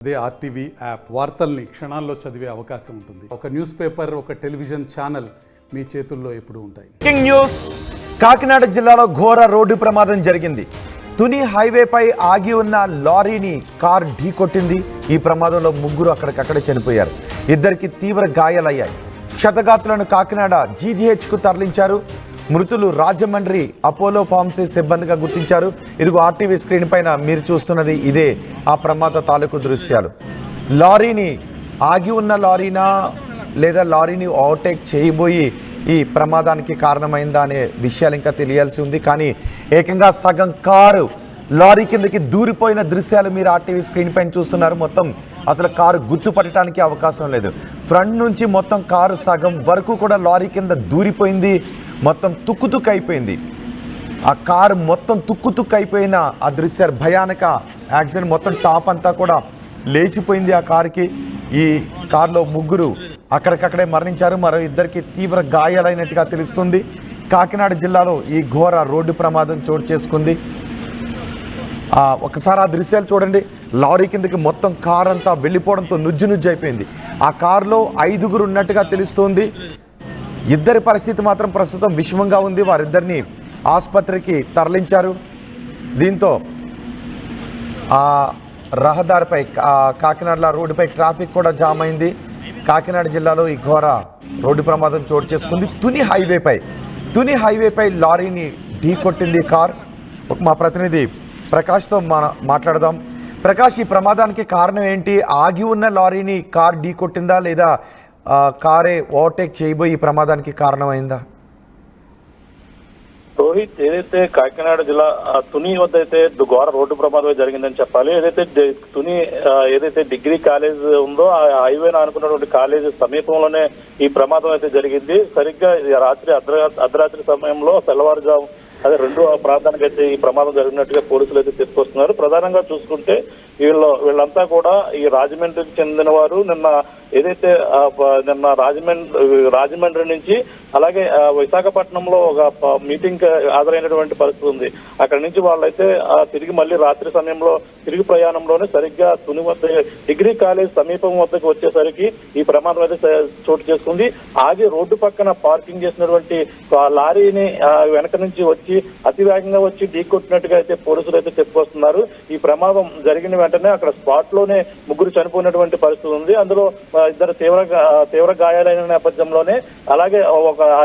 అదే RTV app వార్తల్ని క్షణాల్లో చదివే అవకాశం ఉంటుంది. ఒక న్యూస్ పేపర్, ఒక టెలివిజన్ ఛానల్ మీ చేతుల్లో ఎప్పుడూ ఉంటాయి. Breaking news. కాకినాడ జిల్లాలో ఘోర రోడ్డు ప్రమాదం జరిగింది. తుని హైవేపై ఆగి ఉన్న లారీని కార్ ఢీకొట్టింది. ఈ ప్రమాదంలో ముగ్గురు అక్కడికక్కడే చనిపోయారు. ఇద్దరికి తీవ్ర గాయాలయ్యాయి. క్షతగాత్రులను కాకినాడ జీజీహెచ్కు తరలించారు. మృతులు రాజమండ్రి అపోలో ఫార్మసీ సిబ్బందిగా గుర్తించారు. ఇదిగో ఆర్టీవీ స్క్రీన్ పైన మీరు చూస్తున్నది ఇదే ఆ ప్రమాద తాలూకు దృశ్యాలు. లారీని ఆగి ఉన్న లారీనా లేదా లారీని ఓవర్టేక్ చేయబోయి ఈ ప్రమాదానికి కారణమైందా అనే విషయాలు ఇంకా తెలియాల్సి ఉంది. కానీ ఏకంగా సగం కారు లారీ కిందకి దూరిపోయిన దృశ్యాలు మీరు ఆర్టీవీ స్క్రీన్ పైన చూస్తున్నారు. మొత్తం అసలు కారు గుర్తుపట్టడానికి అవకాశం లేదు. ఫ్రంట్ నుంచి మొత్తం కారు సగం వరకు కూడా లారీ కింద దూరిపోయింది. మొత్తం తుక్కు అయిపోయింది. ఆ కారు మొత్తం తుక్కు అయిపోయిన ఆ దృశ్యాలు భయానక యాక్సిడెంట్. మొత్తం టాప్ అంతా కూడా లేచిపోయింది ఆ కారుకి. ఈ కారులో ముగ్గురు అక్కడికక్కడే మరణించారు. మరో ఇద్దరికి తీవ్ర గాయాలైనట్టుగా తెలుస్తుంది. కాకినాడ జిల్లాలో ఈ ఘోర రోడ్డు ప్రమాదం చోటు చేసుకుంది. ఒకసారి ఆ దృశ్యాలు చూడండి. లారీ కిందకి మొత్తం కారు అంతా వెళ్ళిపోవడంతో నుజ్జు అయిపోయింది. ఆ కారులో 5గురు ఉన్నట్టుగా తెలుస్తోంది. ఇద్దరి పరిస్థితి మాత్రం ప్రస్తుతం విషమంగా ఉంది. వారిద్దరిని ఆసుపత్రికి తరలించారు. దీంతో ఆ రహదారిపై కాకినాడ రోడ్డుపై ట్రాఫిక్ కూడా జామ్ అయింది. కాకినాడ జిల్లాలో ఈ ఘోర రోడ్డు ప్రమాదం చోటు చేసుకుంది. తుని హైవేపై లారీని ఢీకొట్టింది కార్. మా ప్రతినిధి ప్రకాష్తో మాట్లాడదాం. ప్రకాష్, ఈ ప్రమాదానికి కారణం ఏంటి? ఆగి ఉన్న లారీని కార్ ఢీకొట్టిందా లేదా కారే ఓవర్టేక్ చేయబోయి ఈ ప్రమాదానికి కారణమైందా? రోహిత్, ఏదైతే కాకినాడ జిల్లా తుని వద్ద అయితే ఘోర రోడ్డు ప్రమాదం జరిగిందని చెప్పాలి. ఏదైతే తుని ఏదైతే డిగ్రీ కాలేజ్ ఉందో ఆ హైవేను అనుకున్నటువంటి కాలేజ్ సమీపంలోనే ఈ ప్రమాదం అయితే జరిగింది. సరిగ్గా రాత్రి అర్ధరాత్రి సమయంలో తెల్లవారుజాము అదే 2 ప్రాంతానికి అయితే ఈ ప్రమాదం జరిగినట్టుగా పోలీసులు అయితే తీసుకొస్తున్నారు. ప్రధానంగా చూసుకుంటే వీళ్ళంతా కూడా ఈ రాజమండ్రికి చెందిన వారు. ఏదైతే నిన్న రాజమండ్రి నుంచి అలాగే విశాఖపట్నంలో ఒక మీటింగ్ హాజరైనటువంటి పరిస్థితి ఉంది. అక్కడి నుంచి వాళ్ళైతే తిరిగి మళ్ళీ రాత్రి సమయంలో తిరిగి ప్రయాణంలోనే సరిగ్గా తుని వద్ద డిగ్రీ కాలేజ్ సమీపం వద్దకు వచ్చేసరికి ఈ ప్రమాదం అయితే చోటు చేసుకుంది. ఆగి రోడ్డు పక్కన పార్కింగ్ చేసినటువంటి లారీని వెనక నుంచి వచ్చి అతి వేగంగా వచ్చి ఢీకొట్టినట్టుగా అయితే పోలీసులు అయితే చెప్పుకొస్తున్నారు. ఈ ప్రమాదం జరిగిన వెంటనే అక్కడ స్పాట్ లోనే ముగ్గురు చనిపోయినటువంటి పరిస్థితి ఉంది. అందులో ఇద్దరు తీవ్ర గాయాలైన నేపథ్యంలోనే అలాగే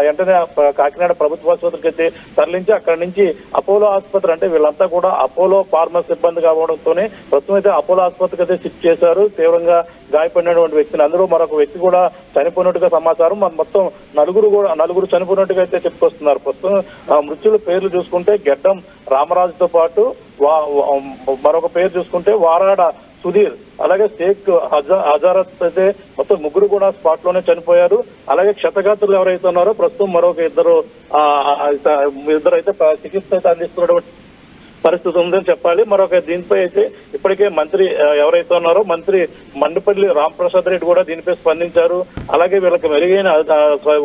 వెంటనే కాకినాడ ప్రభుత్వ ఆసుపత్రికి అయితే తరలించి అక్కడి నుంచి అపోలో ఆసుపత్రి, అంటే వీళ్ళంతా కూడా అపోలో ఫార్మసీ సిబ్బంది కావడంతోనే ప్రస్తుతం అయితే అపోలో ఆసుపత్రికి అయితే షిఫ్ట్ చేశారు. తీవ్రంగా గాయపడినటువంటి వ్యక్తిని. అందులో మరొక వ్యక్తి కూడా చనిపోయినట్టుగా సమాచారం. మొత్తం నలుగురు చనిపోయినట్టుగా అయితే చెప్పుకొస్తున్నారు. ప్రస్తుతం మృతుల పేర్లు చూసుకుంటే గెడ్డం రామరాజుతో పాటు మరొక పేరు చూసుకుంటే వారాడ సుధీర్, అలాగే షేక్ హజారత్ అయితే మొత్తం ముగ్గురు కూడా స్పాట్ లోనే చనిపోయారు. అలాగే క్షతగాత్రులు ఎవరైతే ఉన్నారో ప్రస్తుతం మరొక ఇద్దరు అయితే చికిత్స అయితే అందిస్తున్నటువంటి పరిస్థితి ఉందని చెప్పాలి. మరొక దీనిపై అయితే ఇప్పటికే మంత్రి ఎవరైతే ఉన్నారో మంత్రి మండిపల్లి రాంప్రసాద్ రెడ్డి కూడా దీనిపై స్పందించారు. అలాగే వీళ్ళకి మెరుగైన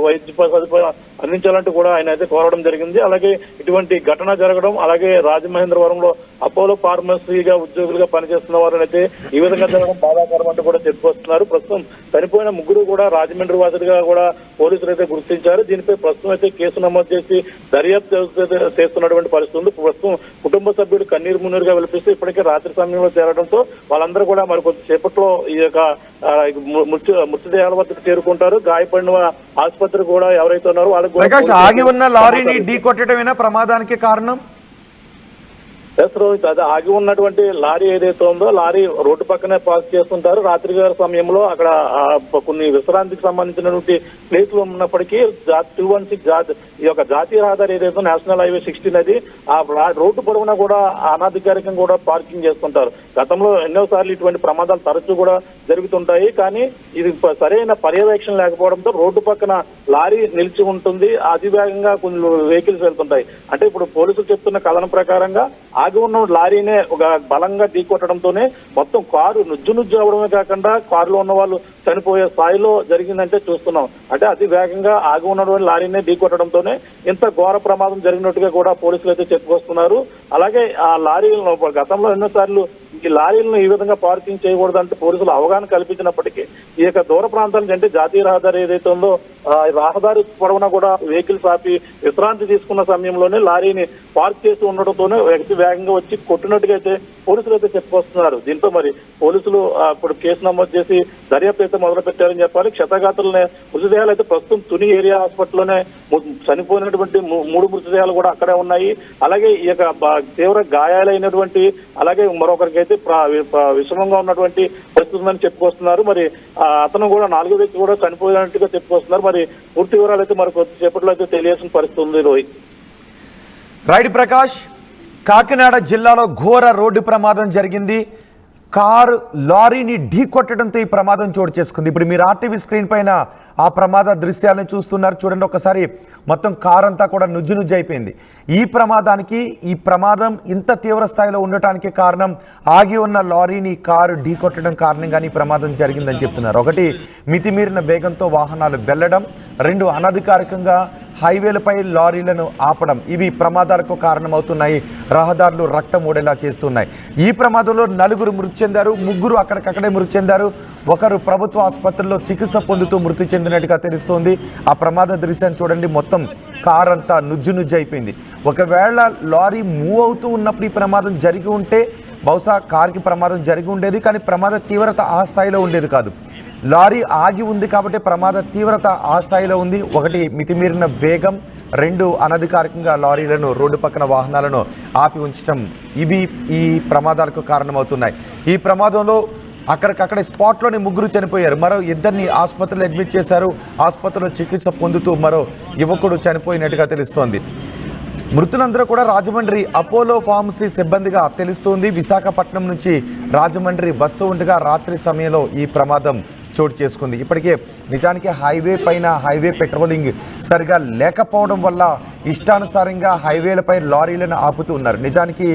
వైద్య సదుపాయం అందించాలంటూ కూడా ఆయన అయితే కోరడం జరిగింది. అలాగే ఇటువంటి ఘటన జరగడం, అలాగే రాజమహేంద్రవరంలో అపోలో ఫార్మసీగా ఉద్యోగులుగా పనిచేస్తున్న వారిని అయితే ఈ విధంగా జరగడం బాధాకరం అంటూ కూడా చెప్పుకొస్తున్నారు. ప్రస్తుతం చనిపోయిన ముగ్గురు కూడా రాజమండ్రి వాసులుగా కూడా పోలీసులు అయితే గుర్తించారు. దీనిపై ప్రస్తుతం అయితే కేసు నమోదు చేసి దర్యాప్తు చేస్తున్నటువంటి పరిస్థితి ఉంది. ప్రస్తుతం కుటుంబ సభ్యుడు కన్నీరు మున్నీరుగా విలిపిస్తూ ఇప్పటికే రాత్రి సమయంలో చేరడంతో వాళ్ళందరూ కూడా మరి కొద్దిసేపట్లో ఈ యొక్క మృతదేహాల వద్దకు చేరుకుంటారు. గాయపడిన ఆసుపత్రి కూడా ఎవరైతే ఉన్నారో వాళ్ళకి ఆగి ఉన్న లారీని ఢీకొట్టడమేనా ప్రమాదానికి కారణం? రోహిత్, అది ఆగి ఉన్నటువంటి లారీ ఏదైతే ఉందో లారీ రోడ్డు పక్కనే పార్క్ చేస్తుంటారు. రాత్రి గారి సమయంలో అక్కడ కొన్ని విశ్రాంతికి సంబంధించినటువంటి ప్లేస్లు ఉన్నప్పటికీ 216 ఈ యొక్క జాతీయ రహదారి ఏదైతే నేషనల్ హైవే 16 అది ఆ రోడ్డు పొడవునా కూడా అనధికారికంగా కూడా పార్కింగ్ చేస్తుంటారు. గతంలో ఎన్నోసార్లు ఇటువంటి ప్రమాదాలు తరచూ కూడా జరుగుతుంటాయి. కానీ ఇది సరైన పర్యవేక్షణ లేకపోవడంతో రోడ్డు పక్కన లారీ నిలిచి ఉంటుంది. అతివేగంగా కొన్ని వెహికల్స్ వెళ్తుంటాయి. అంటే ఇప్పుడు పోలీసులు చెప్తున్న కథనం ప్రకారంగా ఆగి ఉన్న లారీనే ఒక బలంగా ఢీకొట్టడంతోనే మొత్తం కారు నుజ్జు అవడమే కాకుండా కారులో ఉన్న వాళ్ళు చనిపోయే స్థాయిలో జరిగిందంటే చూస్తున్నాం. అంటే అతి వేగంగా ఆగి ఉన్నటువంటి లారీనే ఢీకొట్టడంతోనే ఇంత ఘోర ప్రమాదం జరిగినట్టుగా కూడా పోలీసులు అయితే చెప్పుకొస్తున్నారు. అలాగే ఆ లారీ గతంలో ఎన్నోసార్లు ఈ లారీలను ఈ విధంగా పార్కింగ్ చేయకూడదంటే పోలీసులు అవగాహన కల్పించినప్పటికీ ఈ యొక్క దూర ప్రాంతాల నుంచి, అంటే జాతీయ రహదారి ఏదైతే ఉందో రహదారి పొడవునా కూడా వెహికల్స్ ఆపి విశ్రాంతి తీసుకున్న సమయంలోనే లారీని పార్క్ చేసి ఉండడంతోనే వ్యక్తి వేగంగా వచ్చి కొట్టినట్టుగా అయితే పోలీసులు అయితే చెప్పుకొస్తున్నారు. దీంతో మరి పోలీసులు ఇప్పుడు కేసు నమోదు చేసి దర్యాప్తు అయితే మొదలు పెట్టారని చెప్పాలి. క్షతగాతులనే మృతదేహాలు అయితే ప్రస్తుతం తుని ఏరియా హాస్పిటల్లోనే చనిపోయినటువంటి 3 మృతదేహాలు కూడా అక్కడే ఉన్నాయి. అలాగే ఈ యొక్క తీవ్ర గాయాలైనటువంటి, అలాగే మరొకరికైతే విషమంగా ఉన్నటువంటి పరిస్థితి ఉందని చెప్పుకొస్తున్నారు. మరి అతను కూడా 4వ వ్యక్తి కూడా చనిపోయినట్టుగా చెప్పుకొస్తున్నారు. మరి పూర్తి వివరాలు అయితే మరి కొద్దిసేపట్లో అయితే తెలియాల్సిన పరిస్థితి ఉంది. రోహిత్. రైట్ ప్రకాష్, కాకినాడ జిల్లాలో ఘోర రోడ్డు ప్రమాదం జరిగింది. కారు లారీని ఢీకొట్టడంతో ఈ ప్రమాదం చోటు చేసుకుంది. ఇప్పుడు మీరు ఆర్టీవీ స్క్రీన్ పైన ఆ ప్రమాద దృశ్యాలను చూస్తున్నారు. చూడండి ఒకసారి, మొత్తం కారు అంతా కూడా నుజ్జు అయిపోయింది. ఈ ప్రమాదం ఇంత తీవ్ర స్థాయిలో ఉండటానికి కారణం ఆగి ఉన్న లారీని కారు ఢీకొట్టడం కారణంగానే ఈ ప్రమాదం జరిగిందని చెప్తున్నారు. ఒకటి, మితిమీరిన వేగంతో వాహనాలు వెళ్లడం. 2, అనధికారికంగా హైవేలపై లారీలను ఆపడం. ఇవి ప్రమాదాలకు కారణమవుతున్నాయి. రహదారులు రక్తం ఓడేలా చేస్తున్నాయి. ఈ ప్రమాదంలో 4 మృతి చెందారు. 3 అక్కడికక్కడే మృతి చెందారు. ఒకరు ప్రభుత్వ ఆసుపత్రిలో చికిత్స పొందుతూ మృతి చెందినట్టుగా తెలుస్తోంది. ఆ ప్రమాద దృశ్యాన్ని చూడండి, మొత్తం కార్ అంతా నుజ్జు అయిపోయింది. ఒకవేళ లారీ మూవ్ అవుతూ ఉన్నప్పుడు ఈ ప్రమాదం జరిగి ఉంటే బహుశా కార్కి ప్రమాదం జరిగి ఉండేది, కానీ ప్రమాద తీవ్రత ఆ స్థాయిలో ఉండేది కాదు. లారీ ఆగి ఉంది కాబట్టి ప్రమాద తీవ్రత ఆ స్థాయిలో ఉంది. ఒకటి, మితిమీరిన వేగం. 2, అనధికారికంగా లారీలను, రోడ్డు పక్కన వాహనాలను ఆపి ఉంచడం. ఇవి ఈ ప్రమాదాలకు కారణమవుతున్నాయి. ఈ ప్రమాదంలో అక్కడికక్కడే స్పాట్లోనే 3 చనిపోయారు. మరో 2ని ఆసుపత్రిలో అడ్మిట్ చేశారు. ఆసుపత్రిలో చికిత్స పొందుతూ మరో యువకుడు చనిపోయినట్టుగా తెలుస్తోంది. మృతులందరూ కూడా రాజమండ్రి అపోలో ఫార్మసీ సిబ్బందిగా తెలుస్తోంది. విశాఖపట్నం నుంచి రాజమండ్రి వస్తూ ఉండగా రాత్రి సమయంలో ఈ ప్రమాదం చోటు చేసుకుంది. ఇప్పటికే నిజానికి హైవే పెట్రోలింగ్ సరిగా లేకపోవడం వల్ల ఇష్టానుసారంగా హైవేలపై లారీలను ఆపుతూ ఉన్నారు. నిజానికి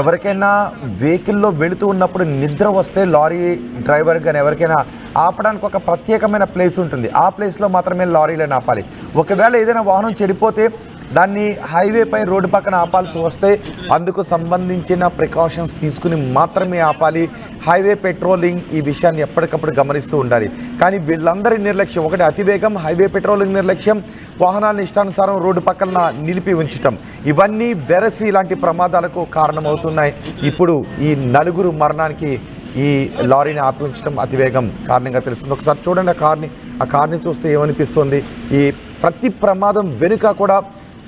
ఎవరికైనా వెహికల్లో వెళుతూ ఉన్నప్పుడు నిద్ర వస్తే లారీ డ్రైవర్ కానీ ఎవరికైనా ఆపడానికి ఒక ప్రత్యేకమైన ప్లేస్ ఉంటుంది. ఆ ప్లేస్లో మాత్రమే లారీలను ఆపాలి. ఒకవేళ ఏదైనా వాహనం చెడిపోతే దాన్ని హైవేపై రోడ్డు పక్కన ఆపాల్సి వస్తే అందుకు సంబంధించిన ప్రికాషన్స్ తీసుకుని మాత్రమే ఆపాలి. హైవే పెట్రోలింగ్ ఈ విషయాన్ని ఎప్పటికప్పుడు గమనిస్తూ ఉండాలి. కానీ వీళ్ళందరి నిర్లక్ష్యం, ఒకటి అతివేగం, హైవే పెట్రోలింగ్ నిర్లక్ష్యం, వాహనాలను ఇష్టానుసారం రోడ్డు పక్కన నిలిపి ఉంచటం, ఇవన్నీ వెరసి ఇలాంటి ప్రమాదాలకు కారణమవుతున్నాయి. ఇప్పుడు ఈ 4 మరణానికి ఈ లారీని ఆపి ఉంచడం, అతివేగం కారణంగా తెలుస్తుంది. ఒకసారి చూడండి ఆ కార్ని చూస్తే ఏమనిపిస్తుంది. ఈ ప్రతి ప్రమాదం వెనుక కూడా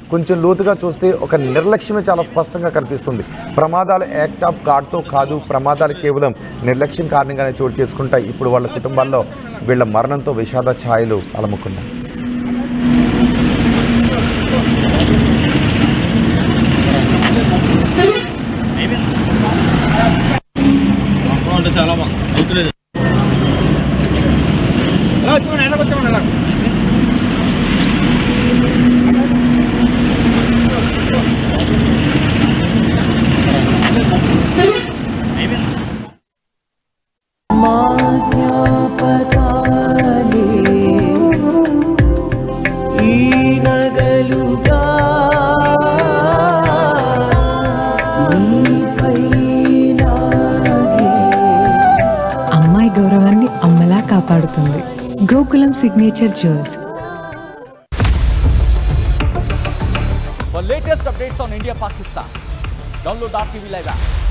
కొంచెం లోతుగా చూస్తే ఒక నిర్లక్ష్యమే చాలా స్పష్టంగా కనిపిస్తుంది. ప్రమాదాలు యాక్ట్ ఆఫ్ గాడ్తో కాదు, ప్రమాదాలు కేవలం నిర్లక్ష్యం కారణంగానే చోటు చేసుకుంటాయి. ఇప్పుడు వాళ్ళ కుటుంబాల్లో వీళ్ళ మరణంతో విషాద ఛాయలు అలముకున్నాయి. చాలా బాగుంది. గౌరవాన్ని అమ్మలా కాపాడుతుంది. Gokulam signature jewels. For latest updates on India Pakistan, download our TV Live app.